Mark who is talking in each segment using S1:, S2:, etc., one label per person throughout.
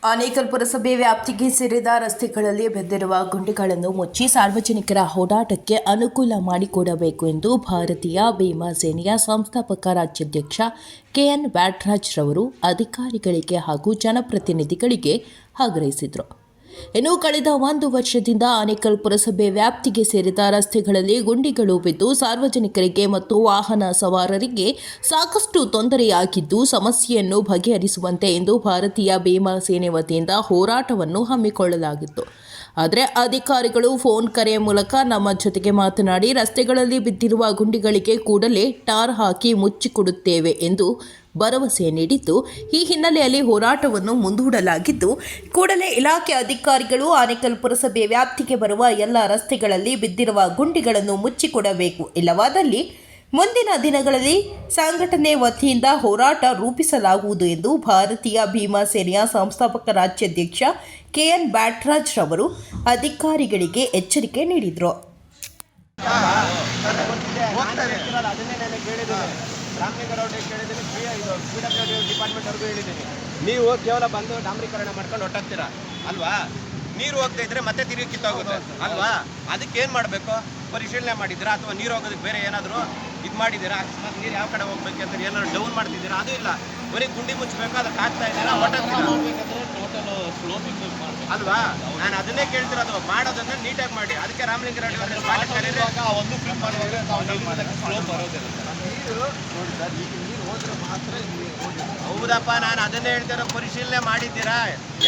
S1: ಆನೇಕಲ್ ಪುರಸಭೆ ವ್ಯಾಪ್ತಿಗೆ ಸೇರಿದ ರಸ್ತೆಗಳಲ್ಲಿ ಬಿದ್ದಿರುವ ಗುಂಡಿಗಳನ್ನು ಮುಚ್ಚಿ ಸಾರ್ವಜನಿಕರ ಓಡಾಟಕ್ಕೆ ಅನುಕೂಲ ಮಾಡಿಕೊಡಬೇಕು ಎಂದು ಭಾರತೀಯ ಭೀಮಾ ಸೇನೆಯ ಸಂಸ್ಥಾಪಕ ರಾಜ್ಯಾಧ್ಯಕ್ಷ ಕೆಎನ್ ಬ್ಯಾಟರಾಜ್ ರವರು ಅಧಿಕಾರಿಗಳಿಗೆ ಹಾಗೂ ಜನಪ್ರತಿನಿಧಿಗಳಿಗೆ ಆಗ್ರಹಿಸಿದರು. ಇನ್ನು ಕಳೆದ 1 ವರ್ಷದಿಂದ ಆನೇಕಲ್ ಪುರಸಭೆ ವ್ಯಾಪ್ತಿಗೆ ಸೇರಿದ ರಸ್ತೆಗಳಲ್ಲಿ ಗುಂಡಿಗಳು ಬಿದ್ದು ಸಾರ್ವಜನಿಕರಿಗೆ ಮತ್ತು ವಾಹನ ಸವಾರರಿಗೆ ಸಾಕಷ್ಟು ತೊಂದರೆಯಾಗಿದ್ದು ಸಮಸ್ಯೆಯನ್ನು ಬಗೆಹರಿಸುವಂತೆ ಎಂದು ಭಾರತೀಯ ಭೀಮಾ ಸೇನೆ ವತಿಯಿಂದ ಹೋರಾಟವನ್ನು ಹಮ್ಮಿಕೊಳ್ಳಲಾಗಿತ್ತು. ಆದರೆ ಅಧಿಕಾರಿಗಳು ಫೋನ್ ಕರೆ ಮೂಲಕ ನಮ್ಮ ಜೊತೆಗೆ ಮಾತನಾಡಿ ರಸ್ತೆಗಳಲ್ಲಿ ಬಿದ್ದಿರುವ ಗುಂಡಿಗಳಿಗೆ ಕೂಡಲೇ ಟಾರ್ ಹಾಕಿ ಮುಚ್ಚಿಕೊಡುತ್ತೇವೆ ಎಂದು ಭರವಸೆ ನೀಡಿದ್ದು, ಈ ಹಿನ್ನೆಲೆಯಲ್ಲಿ ಹೋರಾಟವನ್ನು ಮುಂದೂಡಲಾಗಿದ್ದು, ಕೂಡಲೇ ಇಲಾಖೆ ಅಧಿಕಾರಿಗಳು ಆನೇಕಲ್ ಪುರಸಭೆ ವ್ಯಾಪ್ತಿಗೆ ಬರುವ ಎಲ್ಲ ರಸ್ತೆಗಳಲ್ಲಿ ಬಿದ್ದಿರುವ ಗುಂಡಿಗಳನ್ನು ಮುಚ್ಚಿಕೊಡಬೇಕು. ಇಲ್ಲವಾದಲ್ಲಿ ಮುಂದಿನ ದಿನಗಳಲ್ಲಿ ಸಂಘಟನೆ ವತಿಯಿಂದ ಹೋರಾಟ ರೂಪಿಸಲಾಗುವುದು ಎಂದು ಭಾರತೀಯ ಭೀಮಾ ಸೇನೆಯ ಸಂಸ್ಥಾಪಕ ರಾಜ್ಯಾಧ್ಯಕ್ಷ ಕೆಎನ್ ಬ್ಯಾಟರಾಜ್ ರವರು ಅಧಿಕಾರಿಗಳಿಗೆ ಎಚ್ಚರಿಕೆ ನೀಡಿದರು.
S2: ಡಿಪಾರ್ಟ್ಮೆಂಟ್ ಹೇಳಿದ್ದೀನಿ, ನೀವು ಕೇವಲ ಬಂದು ಡಾಂಬರೀಕರಣ ಮಾಡ್ಕೊಂಡು ಹೊಟ್ಟಾಗ್ತೀರಾ ಅಲ್ವಾ? ನೀರು ಹೋಗ್ತಾ ಇದ್ರೆ ಮತ್ತೆ ತಿರುಗಿ ಕಿತ್ತೋಗುತ್ತೆ ಅಲ್ವಾ? ಅದಕ್ಕೆ ಏನು ಮಾಡಬೇಕು? ಪರಿಶೀಲನೆ ಮಾಡಿದ್ದೀರಾ ಅಥವಾ ನೀರು ಹೋಗೋದಕ್ಕೆ ಬೇರೆ ಏನಾದರೂ ಇದು ಮಾಡಿದ್ದೀರಾ? ಅಕಸ್ಮಾತ್ ನೀರು ಯಾವ ಕಡೆ ಹೋಗ್ಬೇಕು ಅಂತ ಏನಾದ್ರು ಡೌನ್ ಮಾಡ್ತಿದ್ದೀರಾ? ಅದು ಇಲ್ಲ, ಬರೀ ಗುಂಡಿ ಮುಚ್ಚಬೇಕು, ಅದಕ್ಕೆ ಆಗ್ತಾ ಇದ್ದೀರಾ ಅಲ್ವಾ? ನಾನು ಅದನ್ನೇ ಕೇಳ್ತಿರೋದು, ಮಾಡೋದನ್ನ ನೀಟಾಗಿ ಮಾಡಿ. ಅದಕ್ಕೆ ರಾಮಲಿಂಗಾರೆಡ್ಡಿ ಹೌದಪ್ಪ, ನಾನು ಅದನ್ನೇ ಹೇಳ್ತಿರೋ. ಪರಿಶೀಲನೆ ಮಾಡಿದ್ದೀರಾ?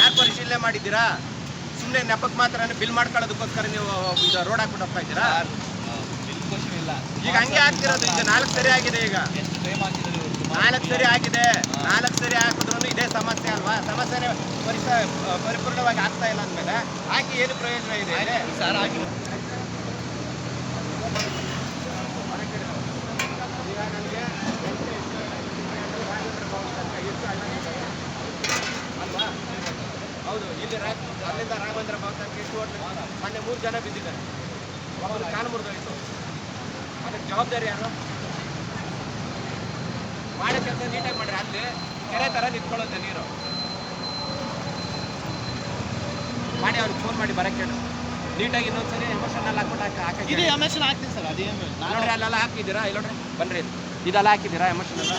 S2: ಯಾರು ಪರಿಶೀಲನೆ ಮಾಡಿದ್ದೀರಾ? ಸುಮ್ಮನೆ ನೆಪಕ್ಕೆ ಮಾತ್ರ ಬಿಲ್ ಮಾಡ್ಕೊಳ್ಳೋದಕ್ಕೋಸ್ಕರ ನೀವು ರೋಡ್ ಹಾಕ್ಬಿಟ್ಟು ಹೋಗ್ತಾ ಇದ್ದೀರಾ? ಈಗ ಹಂಗೆ ಆಗ್ತಿರೋದು. ಈಗ 4 ಸರಿ ಆಗಿದೆ, ಈಗ 4 ಸರಿ ಆಗಿದೆ. 4 ಸರಿ ಹಾಕಿದ್ರು ಇದೇ ಸಮಸ್ಯೆ ಅಲ್ವಾ? ಸಮಸ್ಯೆನೇ ಪರಿಪೂರ್ಣವಾಗಿ ಆಗ್ತಾ ಇಲ್ಲ ಅಂದಮೇಲೆ ಹಾಕಿ ಏನು ಪ್ರಯೋಜನ ಇದೆ? ಅಲ್ವಾ? ಹೌದು, ಇಲ್ಲಿ ಅಲ್ಲಿಂದ ರಾಘವೇಂದ್ರ ಭವನಕ್ಕೆ ಎಷ್ಟು ಮೊನ್ನೆ 3 ಜನ ಬಿದ್ದಿದ್ದಾರೆ. ಒಬ್ಬರು ಕಾಲು ಮುರಿದೋಯ್ತು. ಅದಕ್ಕೆ ಜವಾಬ್ದಾರಿ ಯಾರು? ಮಾಡೋ ಕೆಲಸ ನೀಟಾಗಿ ಮಾಡ್ರಿ. ಅಲ್ಲಿ ಕೆರೆ ಥರ ನಿಂತ್ಕೊಳ್ಳುತ್ತೆ ನೀರು. ಮಾಡಿ ಅವ್ರಿಗೆ ಫೋನ್ ಮಾಡಿ ಬರಕ್ಕೆ ಹೇಳು. ನೀಟಾಗಿ ಇನ್ನೊಂದ್ಸರಿ ಎಮೋಷನಲ್ ಹಾಕ್ಬಿಟ್ಟು ಹಾಕಿದ್ದೀನಿ ಸರ್. ಅದೇನು ನೋಡ್ರಿ, ಅಲ್ಲೆಲ್ಲ ಹಾಕಿದ್ದೀರಾ? ಇಲ್ಲೋಡ್ರಿ, ಬನ್ರಿ, ಇದೆಲ್ಲ ಹಾಕಿದ್ದೀರಾ ಎಮೋಷನಲ್?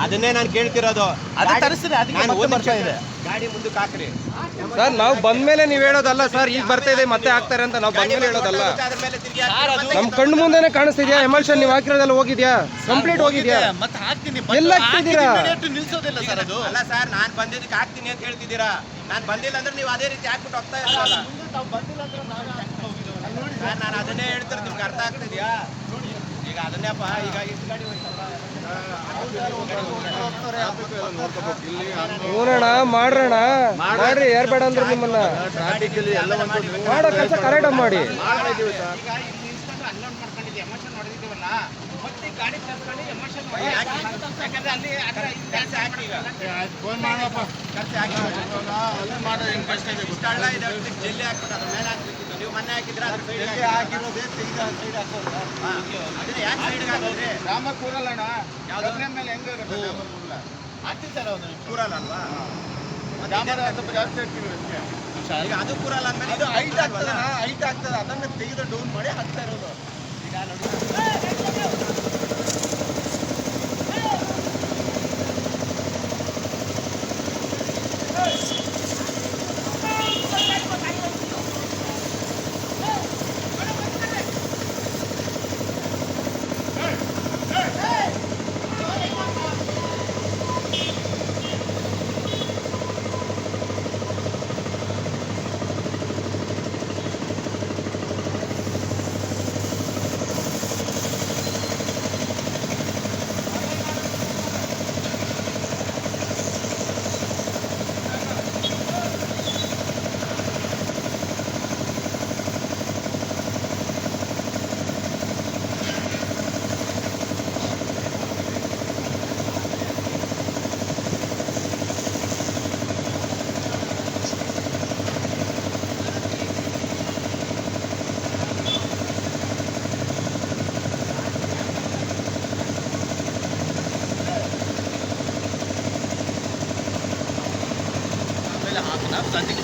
S2: ಅದನ್ನೇ ನಾನು ಕೇಳ್ತಿರೋದು. ಗಾಡಿ ಮುಂದಕ್ಕೆ ಹಾಕ್ರಿ
S3: ಸರ್. ನಾವು ಬಂದ್ಮೇಲೆ ನೀವು ಹೇಳೋದಲ್ಲ ಸರ್, ಈಗ ಬರ್ತಾ ಇದೆ ಮತ್ತೆ ಹಾಕ್ತಾರೆ ಅಂತ ನಾವು ಬಂದ್ಮೇಲೆ ಹೇಳೋದಲ್ಲ. ನಮ್ ಕಣ್ಣು ಮುಂದೆನೆ ಕಾಣಿಸ್ತಿದ್ಯಾ ಎಮೋಷನ್? ನೀವು ಹಾಕಿರೋದೆಲ್ಲ ಹೋಗಿದ್ಯಾ? ಕಂಪ್ಲೀಟ್ ಹೋಗಿದ್ಯಾ? ಎಲ್ಲ ಹಾಕ್ತಿದ್ದೀರಾ?
S2: ಅಲ್ಲ ಸರ್, ನಾನು ಬಂದಿದ್ದಕ್ಕೆ ಹಾಕ್ತೀನಿ ಅಂತ ಹೇಳ್ತಿದ್ದೀರಾ. ನಾನು ಬಂದಿಲ್ಲ ಅಂದ್ರೆ ನೀವು ಅದೇ ರೀತಿ ಹಾಕ್ಬಿಟ್ಟು ಹೋಗ್ತಾ ಇರಲ್ಲ. ನಾನು ಅದನ್ನೇ ಹೇಳ್ತಾರೆ, ನಿಮ್ಗೆ ಅರ್ಥ ಆಗ್ತಿದ್ಯಾ? ಈಗ ಅದನ್ನೇಪ್ಪ, ಈಗ ಎಷ್ಟು ಗಾಡಿ
S3: ನೋಡೋಣ, ಮಾಡ್ರೋಣ, ಮಾಡ್ರಿ. ಯಾರು ಬೇಡ ಅಂದ್ರೆ ನಿಮ್ಮನ್ನ ಮಾಡೋ ಕೆಲಸ ಕರೆಕ್ಟಾಗಿ ಮಾಡಿ.
S2: ಜಲ್ಲಿ ಹಾಕ್ಬಿಟ್ಟು ಅದ್ರ ಮೇಲೆ ಹಾಕ್ಬೇಕಿತ್ತು. ನೀವು ಮೊನ್ನೆ ಹಾಕಿದ್ರೆ ಅದ್ರ ಸೈಡ್ ಹಾಕಿರೋದೇ ಅದನ್ನ ಯಾಕೆ ಸೈಡ್ಗೆ ಹಾಕಿದ್ರಿ? ರಾಮ ಕೂರಲ್ಲಣ್ಣ, ಯಾವ್ದ್ರ ಮೇಲೆ ಹೆಂಗೆ ಹಾಕ್ತೀವಿ ಸರ್. ಅವ್ನು ಕೂರಲ್ಲ ಅಲ್ವಾ? ಸ್ವಲ್ಪ ಜಾಸ್ತಿ ಹಾಕ್ತೀವಿ ಈಗ. ಅದು ಕೂರಲ್ಲ ಅಂದ್ಮೇಲೆ ಇದು ಹೈಟ್ ಆಗ್ತದೆ. ಹೈಟ್ ಆಗ್ತದೆ, ಅದನ್ನ ತೆಗೆದು ಡೌನ್ ಮಾಡಿ ಹಾಕ್ತಾ ಇರೋದು. ಈಗ ನೋಡಿ,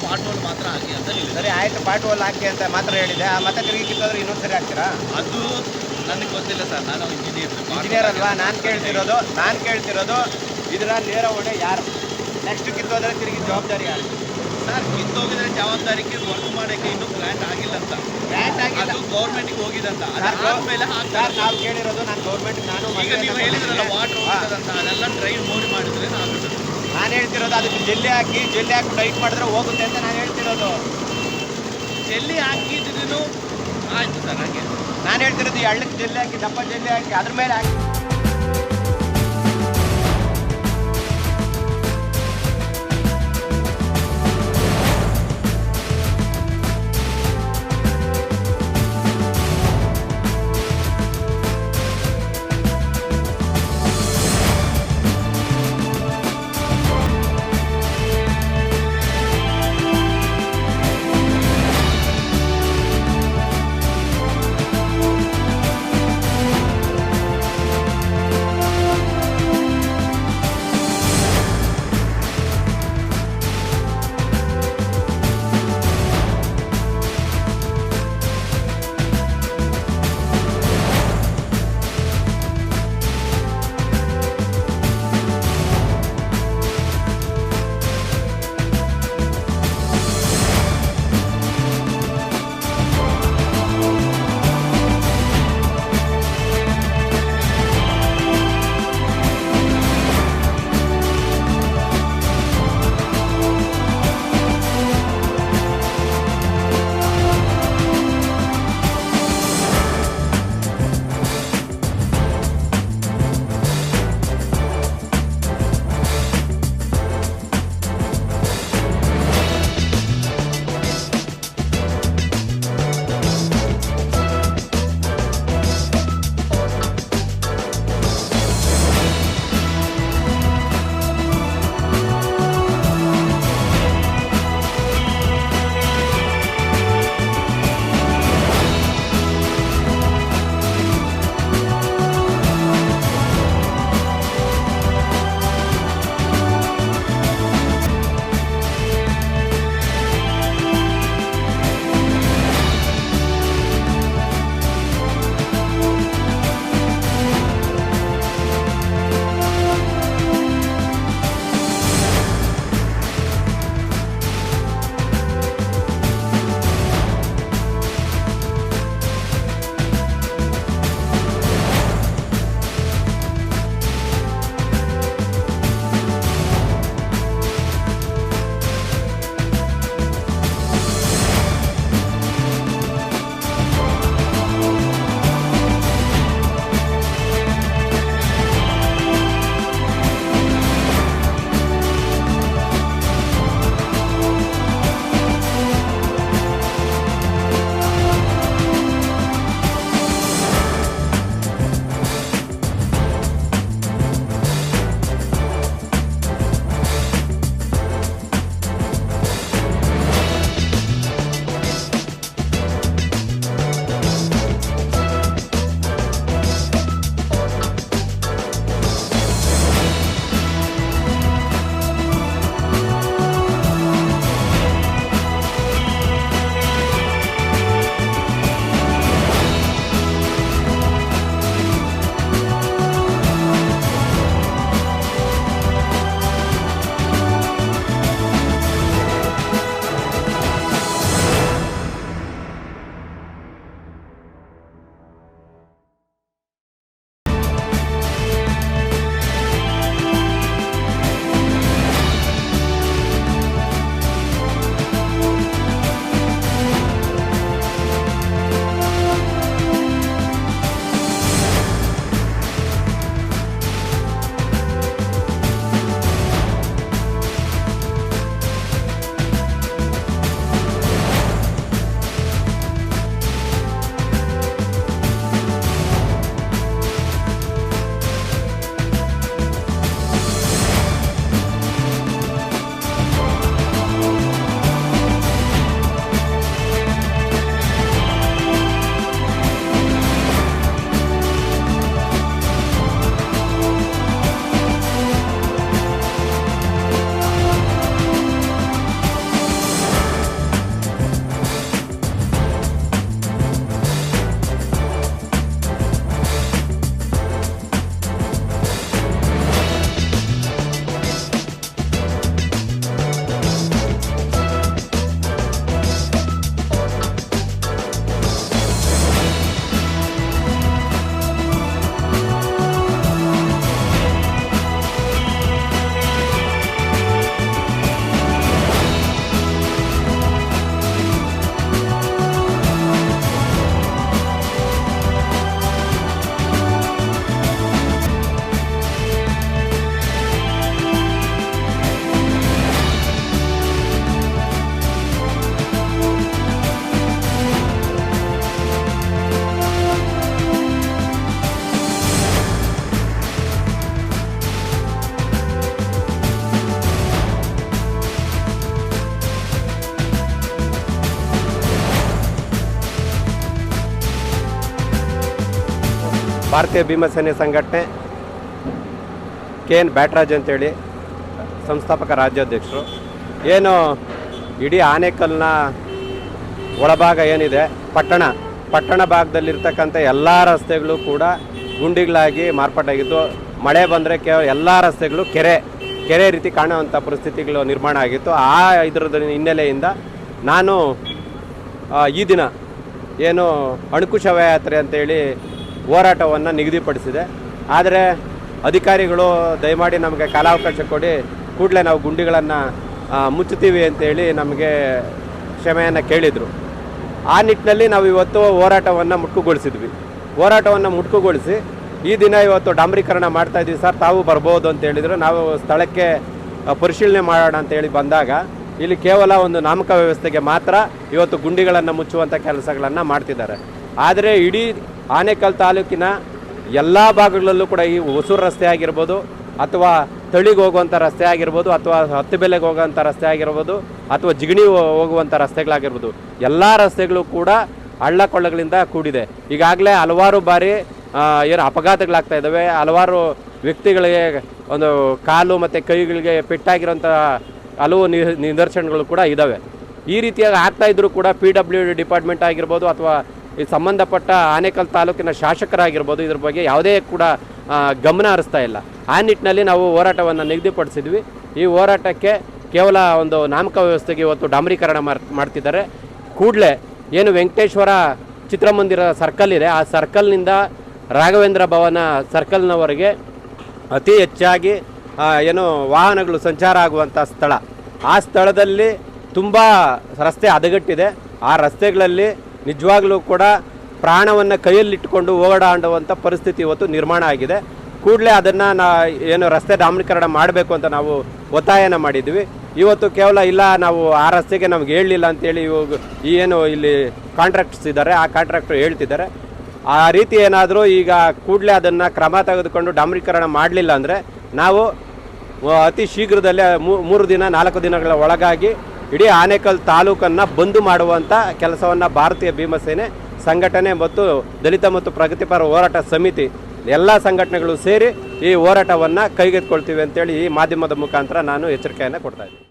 S4: ಪಾಟ್ ಹೋಲ್ ಮಾತ್ರ ಹಾಕಿ ಅಂತ ಹೇಳಿದೆ.
S2: ಸರಿ ಆಯ್ತು, ಪಾಟ್ ಹೋಲ್ ಹಾಕಿ ಅಂತ ಮಾತ್ರ ಹೇಳಿದೆ. ಮತ್ತೆ ತಿರುಗಿ ಕಿತ್ತೋದ್ರೆ ಇನ್ನೊಂದು ಸರಿ ಹಾಕ್ತೀರಾ?
S4: ಅದು ನನಗೆ ಗೊತ್ತಿಲ್ಲ ಸರ್, ನಾನು
S2: ಇಂಜಿನಿಯರ್ ಅಲ್ವಾ? ನಾನು ಕೇಳ್ತಿರೋದು ಇದರ ನೇರ ಹೊಣೆ ಯಾರು? ನೆಕ್ಸ್ಟ್ ಕಿತ್ತೋದ್ರೆ ತಿರುಗಿ ಜವಾಬ್ದಾರಿ ಯಾರು?
S4: ಸರ್ ಕಿತ್ತೋಗಿದ್ರೆ ಜವಾಬ್ದಾರಿಗೆ ವರ್ಕ್ ಮಾಡೋಕ್ಕೆ ಇನ್ನೂ ಗ್ರ್ಯಾಂಟ್ ಆಗಿಲ್ಲ ಅಂತ.
S2: ಗ್ರ್ಯಾಂಟ್ ಆಗಿಲ್ಲ,
S4: ಅದು ಗೌರ್ಮೆಂಟಿಗೆ ಹೋಗಿದಂತ. ಅದಾದ್ಮೇಲೆ
S2: ಸರ್ ನಾವು ಕೇಳಿರೋದು, ನಾನು ಗೌರ್ಮೆಂಟ್
S4: ಈಗ ನೀವು ಹೇಳಿದ್ರಲ್ಲ ವಾಟರ್ ಹೋಗ್ತದಂತ, ಅದೆಲ್ಲ ಡ್ರೈವ್ ನೋಡಿ ಮಾಡಿದ್ರೆ ಆಗುತ್ತೆ.
S2: ನಾನು ಹೇಳ್ತಿರೋದು ಅದಕ್ಕೆ ಜಲ್ಲಿ ಹಾಕಿ ಟೈಟ್ ಮಾಡಿದ್ರೆ ಹೋಗುತ್ತೆ ಅಂತ ನಾನು ಹೇಳ್ತಿರೋದು.
S4: ಜಲ್ಲಿ ಹಾಕಿದ್ರು ಆಯ್ತು ಸರ್. ಹಾಗೆ
S2: ನಾನು ಹೇಳ್ತಿರೋದು ಈ ಹಳ್ಳಕ್ಕೆ ಜಲ್ಲಿ ಹಾಕಿ, ದಪ್ಪ ಜಲ್ಲಿ ಹಾಕಿ ಅದ್ರ ಮೇಲೆ ಹಾಕಿ.
S5: ಭಾರತೀಯ ಭೀಮಸೇನೆ ಸಂಘಟನೆ KN ಬ್ಯಾಟರಾಜ್ ಅಂತೇಳಿ ಸಂಸ್ಥಾಪಕ ರಾಜ್ಯಾಧ್ಯಕ್ಷರು. ಏನು ಇಡೀ ಆನೇಕಲ್ನ ಒಳಭಾಗ ಏನಿದೆ, ಪಟ್ಟಣ ಭಾಗದಲ್ಲಿರ್ತಕ್ಕಂಥ ಎಲ್ಲ ರಸ್ತೆಗಳು ಕೂಡ ಗುಂಡಿಗಳಾಗಿ ಮಾರ್ಪಾಟಾಗಿದ್ದು, ಮಳೆ ಬಂದರೆ ಎಲ್ಲ ರಸ್ತೆಗಳು ಕೆರೆ ರೀತಿ ಕಾಣುವಂಥ ಪರಿಸ್ಥಿತಿಗಳು ನಿರ್ಮಾಣ ಆಗಿತ್ತು. ಇದರದ ಹಿನ್ನೆಲೆಯಿಂದ ನಾನು ಈ ದಿನ ಏನು ಅಣಕು ಶವಯಾತ್ರೆ ಅಂತೇಳಿ ಹೋರಾಟವನ್ನು ನಿಗದಿಪಡಿಸಿದೆ. ಆದರೆ ಅಧಿಕಾರಿಗಳು ದಯಮಾಡಿ ನಮಗೆ ಕಾಲಾವಕಾಶ ಕೊಡಿ, ಕೂಡಲೇ ನಾವು ಗುಂಡಿಗಳನ್ನು ಮುಚ್ಚುತ್ತೀವಿ ಅಂತೇಳಿ ನಮಗೆ ಕ್ಷಮೆಯನ್ನು ಕೇಳಿದರು. ಆ ನಿಟ್ಟಿನಲ್ಲಿ ನಾವು ಇವತ್ತು ಹೋರಾಟವನ್ನು ಮುಟ್ಕುಗೊಳಿಸಿ ಈ ದಿನ ಇವತ್ತು ಡಾಂಬರೀಕರಣ ಮಾಡ್ತಾ ಇದ್ದೀವಿ ಸರ್, ತಾವು ಬರ್ಬೋದು ಅಂತ ಹೇಳಿದರು. ನಾವು ಸ್ಥಳಕ್ಕೆ ಪರಿಶೀಲನೆ ಮಾಡೋಣ ಅಂತೇಳಿ ಬಂದಾಗ ಇಲ್ಲಿ ಕೇವಲ ಒಂದು ನಾಮಕ ವ್ಯವಸ್ಥೆಗೆ ಮಾತ್ರ ಇವತ್ತು ಗುಂಡಿಗಳನ್ನು ಮುಚ್ಚುವಂಥ ಕೆಲಸಗಳನ್ನು ಮಾಡ್ತಿದ್ದಾರೆ. ಆದರೆ ಇಡೀ ಆನೇಕಲ್ ತಾಲೂಕಿನ ಎಲ್ಲ ಭಾಗಗಳಲ್ಲೂ ಕೂಡ ಈ ಹೊಸೂರು ರಸ್ತೆ ಆಗಿರ್ಬೋದು, ಅಥವಾ ತಳಿಗೆ ಹೋಗುವಂಥ ರಸ್ತೆ ಆಗಿರ್ಬೋದು, ಅಥವಾ ಹತ್ತುಬೆಲೆಗೆ ಹೋಗುವಂಥ ರಸ್ತೆ ಆಗಿರ್ಬೋದು, ಅಥವಾ ಜಿಗಣಿ ಹೋಗುವಂಥ ರಸ್ತೆಗಳಾಗಿರ್ಬೋದು, ಎಲ್ಲ ರಸ್ತೆಗಳು ಕೂಡ ಹಳ್ಳ ಕೊಳ್ಳಗಳಿಂದ ಕೂಡಿದೆ. ಈಗಾಗಲೇ ಹಲವಾರು ಬಾರಿ ಏನು ಅಪಘಾತಗಳಾಗ್ತಾ ಇದ್ದಾವೆ. ಹಲವಾರು ವ್ಯಕ್ತಿಗಳಿಗೆ ಒಂದು ಕಾಲು ಮತ್ತು ಕೈಗಳಿಗೆ ಪೆಟ್ಟಾಗಿರೋಂಥ ಹಲವು ನಿದರ್ಶನಗಳು ಕೂಡ ಇದ್ದಾವೆ. ಈ ರೀತಿಯಾಗಿ ಆಗ್ತಾ ಇದ್ದರೂ ಕೂಡ PWD ಡಿಪಾರ್ಟ್ಮೆಂಟ್ ಆಗಿರ್ಬೋದು, ಅಥವಾ ಈ ಸಂಬಂಧಪಟ್ಟ ಆನೇಕಲ್ ತಾಲೂಕಿನ ಶಾಸಕರಾಗಿರ್ಬೋದು, ಇದ್ರ ಬಗ್ಗೆ ಯಾವುದೇ ಕೂಡ ಗಮನ ಹರಿಸ್ತಾ ಇಲ್ಲ. ಆ ನಿಟ್ಟಿನಲ್ಲಿ ನಾವು ಹೋರಾಟವನ್ನು ನಿಗದಿಪಡಿಸಿದ್ವಿ. ಈ ಹೋರಾಟಕ್ಕೆ ಕೇವಲ ಒಂದು ನಾಮಕ ವ್ಯವಸ್ಥೆಗೆ ಇವತ್ತು ಡಾಂಬರೀಕರಣ ಮಾಡ್ತಿದ್ದಾರೆ. ಕೂಡಲೇ ಏನು ವೆಂಕಟೇಶ್ವರ ಚಿತ್ರಮಂದಿರ ಸರ್ಕಲ್ ಇದೆ, ಆ ಸರ್ಕಲ್ನಿಂದ ರಾಘವೇಂದ್ರ ಭವನ ಸರ್ಕಲ್ನವರೆಗೆ ಅತಿ ಹೆಚ್ಚಾಗಿ ಏನು ವಾಹನಗಳು ಸಂಚಾರ ಆಗುವಂಥ ಸ್ಥಳ, ಆ ಸ್ಥಳದಲ್ಲಿ ತುಂಬ ರಸ್ತೆ ಹದಗೆಟ್ಟಿದೆ. ಆ ರಸ್ತೆಗಳಲ್ಲಿ ನಿಜವಾಗ್ಲೂ ಕೂಡ ಪ್ರಾಣವನ್ನು ಕೈಯಲ್ಲಿಟ್ಟುಕೊಂಡು ಓಡಾಡುವಂಥ ಪರಿಸ್ಥಿತಿ ಇವತ್ತು ನಿರ್ಮಾಣ ಆಗಿದೆ. ಕೂಡಲೇ ಅದನ್ನು ಏನು ರಸ್ತೆ ಡಾಂಬರೀಕರಣ ಮಾಡಬೇಕು ಅಂತ ನಾವು ಒತ್ತಾಯನ ಮಾಡಿದ್ವಿ. ಇವತ್ತು ಕೇವಲ ಇಲ್ಲ, ನಾವು ಆ ರಸ್ತೆಗೆ ನಮ್ಗೆ ಹೇಳಲಿಲ್ಲ ಅಂತೇಳಿ ಏನು ಇಲ್ಲಿ ಕಾಂಟ್ರಾಕ್ಟ್ಸ್ ಇದ್ದಾರೆ, ಆ ಕಾಂಟ್ರಾಕ್ಟರ್ ಹೇಳ್ತಿದ್ದಾರೆ. ಆ ರೀತಿ ಏನಾದರೂ ಈಗ ಕೂಡಲೇ ಅದನ್ನು ಕ್ರಮ ತೆಗೆದುಕೊಂಡು ಡಾಂಬರೀಕರಣ ಮಾಡಲಿಲ್ಲ ಅಂದರೆ ನಾವು ಅತಿ ಶೀಘ್ರದಲ್ಲೇ 3-4 ದಿನಗಳ ಒಳಗಾಗಿ ಇಡೀ ಆನೇಕಲ್ ತಾಲೂಕನ್ನು ಬಂದ್ ಮಾಡುವಂಥ ಕೆಲಸವನ್ನು ಭಾರತೀಯ ಭೀಮಸೇನೆ ಸಂಘಟನೆ ಮತ್ತು ದಲಿತ ಮತ್ತು ಪ್ರಗತಿಪರ ಹೋರಾಟ ಸಮಿತಿ ಎಲ್ಲ ಸಂಘಟನೆಗಳು ಸೇರಿ ಈ ಹೋರಾಟವನ್ನು ಕೈಗೆತ್ತಿಕೊಳ್ತೀವಿ ಅಂತೇಳಿ ಈ ಮಾಧ್ಯಮದ ಮುಖಾಂತರ ನಾನು ಎಚ್ಚರಿಕೆಯನ್ನು ಕೊಡ್ತಾ ಇದ್ದೀನಿ.